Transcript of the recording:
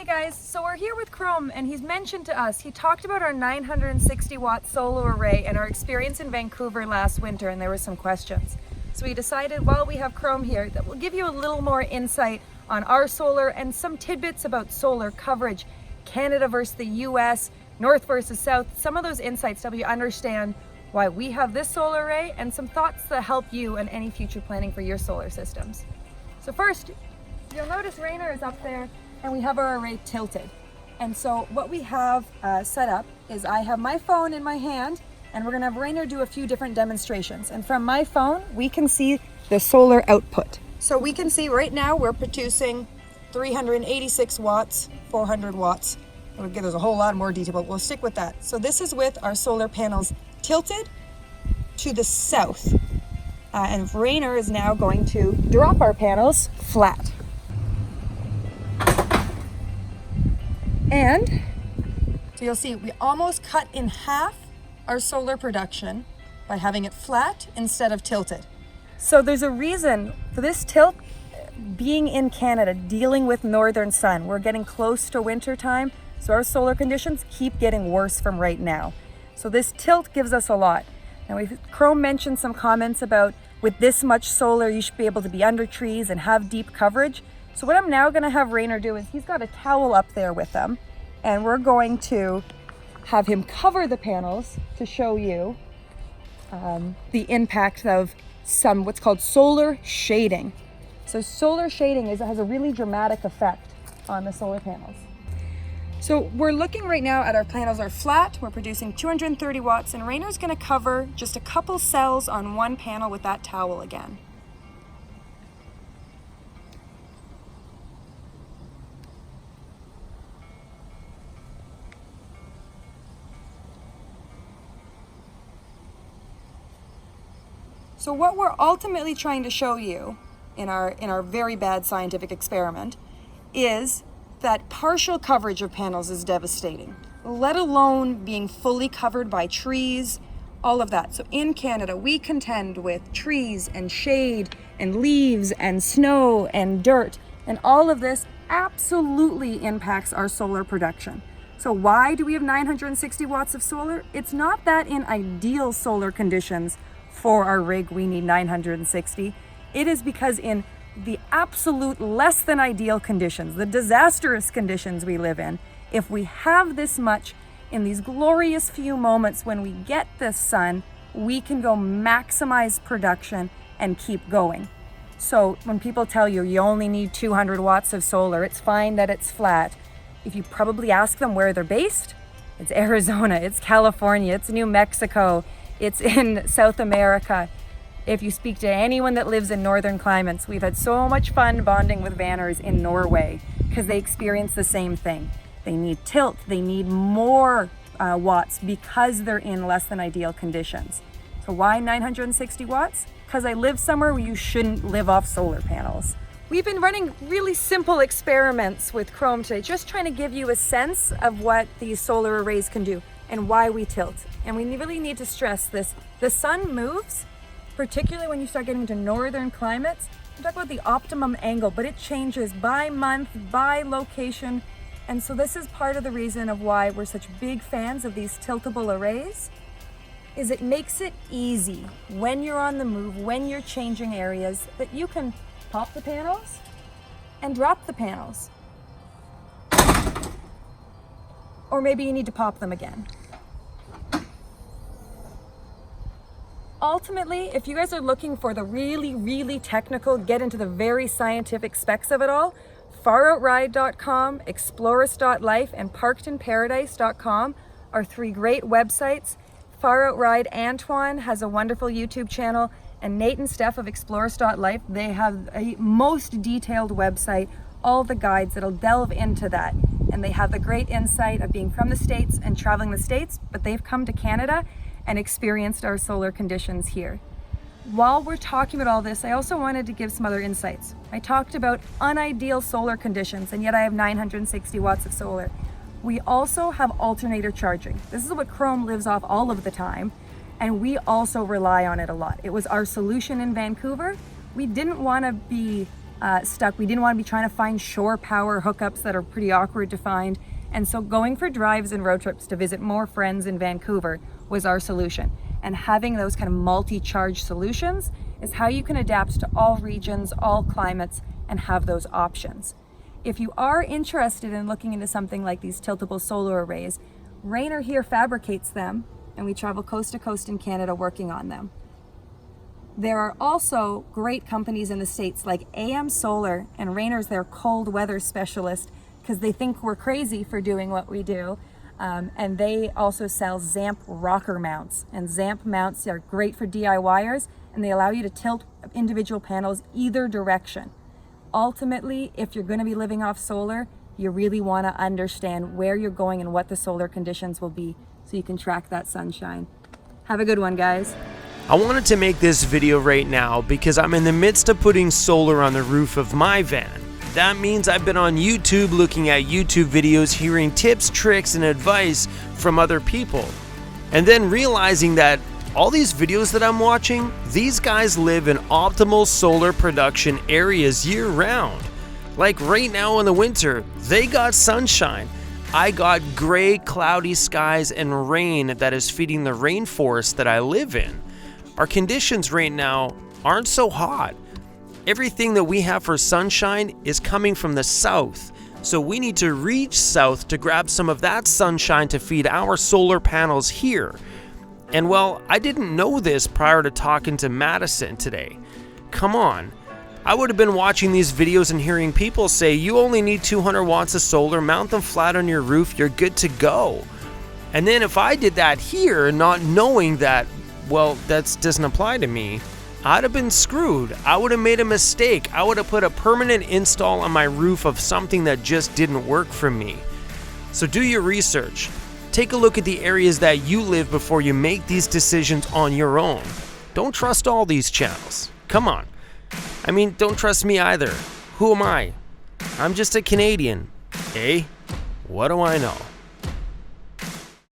Hey guys, so we're here with Chrome and he's mentioned to us, he talked about our 960 watt solar array and our experience in Vancouver last winter, and there were some questions. So we decided while we have Chrome here that we'll give you a little more insight on our solar and some tidbits about solar coverage, Canada versus the US, North versus South, some of those insights to help you understand why we have this solar array and some thoughts that help you in any future planning for your solar systems. So first, you'll notice Rainer is up there and we have our array tilted. And so what we have set up is I have my phone in my hand and we're gonna have Rainer do a few different demonstrations. And from my phone, we can see the solar output. So we can see right now we're producing 386 watts, 400 watts. There's a whole lot more detail, but we'll stick with that. So this is with our solar panels tilted to the south. And Rainer is now going to drop our panels flat. And so you'll see we almost cut in half our solar production by having it flat instead of tilted. So there's a reason for this tilt. Being in Canada, dealing with northern sun, we're getting close to winter time, so our solar conditions keep getting worse from right now. So this tilt gives us a lot. And Chrome mentioned some comments about with this much solar, you should be able to be under trees and have deep coverage. So what I'm now gonna have Rainer do is he's got a towel up there with him, and we're going to have him cover the panels to show you the impact of some what's called solar shading. So solar shading has a really dramatic effect on the solar panels. So we're looking right now at our panels are flat, we're producing 230 watts, and Rainer's gonna cover just a couple cells on one panel with that towel again. So what we're ultimately trying to show you in our very bad scientific experiment is that partial coverage of panels is devastating, let alone being fully covered by trees, all of that. So in Canada, we contend with trees and shade and leaves and snow and dirt, and all of this absolutely impacts our solar production. So why do we have 960 watts of solar? It's not that in ideal solar conditions for our rig we need 960. It is because in the absolute less than ideal conditions, the disastrous conditions we live in, if we have this much in these glorious few moments when we get this sun, we can go maximize production and keep going. So when people tell you you only need 200 watts of solar, it's fine that it's flat. If you probably ask them where they're based, it's Arizona, it's California, it's New Mexico, it's in South America. If you speak to anyone that lives in northern climates, we've had so much fun bonding with Vanners in Norway because they experience the same thing. They need tilt, they need more watts because they're in less than ideal conditions. So why 960 watts? Because I live somewhere where you shouldn't live off solar panels. We've been running really simple experiments with Chrome today, just trying to give you a sense of what these solar arrays can do and why we tilt. And we really need to stress this. The sun moves, particularly when you start getting to northern climates. We talk about the optimum angle, but it changes by month, by location. And so this is part of the reason of why we're such big fans of these tiltable arrays, is it makes it easy when you're on the move, when you're changing areas, that you can pop the panels and drop the panels. Or maybe you need to pop them again. Ultimately, if you guys are looking for the really, really technical, get into the very scientific specs of it all, faroutride.com, explorus.life, and parkedinparadise.com are three great websites. Far Out Ride Antoine has a wonderful YouTube channel, and Nate and Steph of explorus.life, they have a most detailed website, all the guides that'll delve into that. And they have the great insight of being from the States and traveling the States, but they've come to Canada and experienced our solar conditions here. While we're talking about all this, I also wanted to give some other insights. I talked about unideal solar conditions, and yet I have 960 watts of solar. We also have alternator charging. This is what Chrome lives off all of the time, and we also rely on it a lot. It was our solution in Vancouver. We didn't want to be stuck. We didn't want to be trying to find shore power hookups that are pretty awkward to find. And so going for drives and road trips to visit more friends in Vancouver was our solution. And having those kind of multi-charge solutions is how you can adapt to all regions, all climates, and have those options. If you are interested in looking into something like these tiltable solar arrays, Rainer here fabricates them, and we travel coast to coast in Canada working on them. There are also great companies in the States like AM Solar, and Rainer's their cold weather specialist because they think we're crazy for doing what we do. And they also sell ZAMP rocker mounts. And ZAMP mounts are great for DIYers, and they allow you to tilt individual panels either direction. Ultimately, if you're going to be living off solar, you really want to understand where you're going and what the solar conditions will be so you can track that sunshine. Have a good one, guys. I wanted to make this video right now because I'm in the midst of putting solar on the roof of my van. That means I've been on YouTube looking at YouTube videos, hearing tips, tricks, and advice from other people. And then realizing that all these videos that I'm watching, these guys live in optimal solar production areas year round. Like right now in the winter, they got sunshine. I got gray, cloudy skies and rain that is feeding the rainforest that I live in. Our conditions right now aren't so hot. Everything that we have for sunshine is coming from the south, so we need to reach south to grab some of that sunshine to feed our solar panels here. And well, I didn't know this prior to talking to Madison today. Come on, I would have been watching these videos and hearing people say you only need 200 watts of solar, mount them flat on your roof, you're good to go. And then if I did that here, not knowing that, well, that doesn't apply to me, I'd have been screwed. I would have made a mistake. I would have put a permanent install on my roof of something that just didn't work for me. So do your research. Take a look at the areas that you live before you make these decisions on your own. Don't trust all these channels. Come on. I mean, don't trust me either. Who am I? I'm just a Canadian. Eh? What do I know?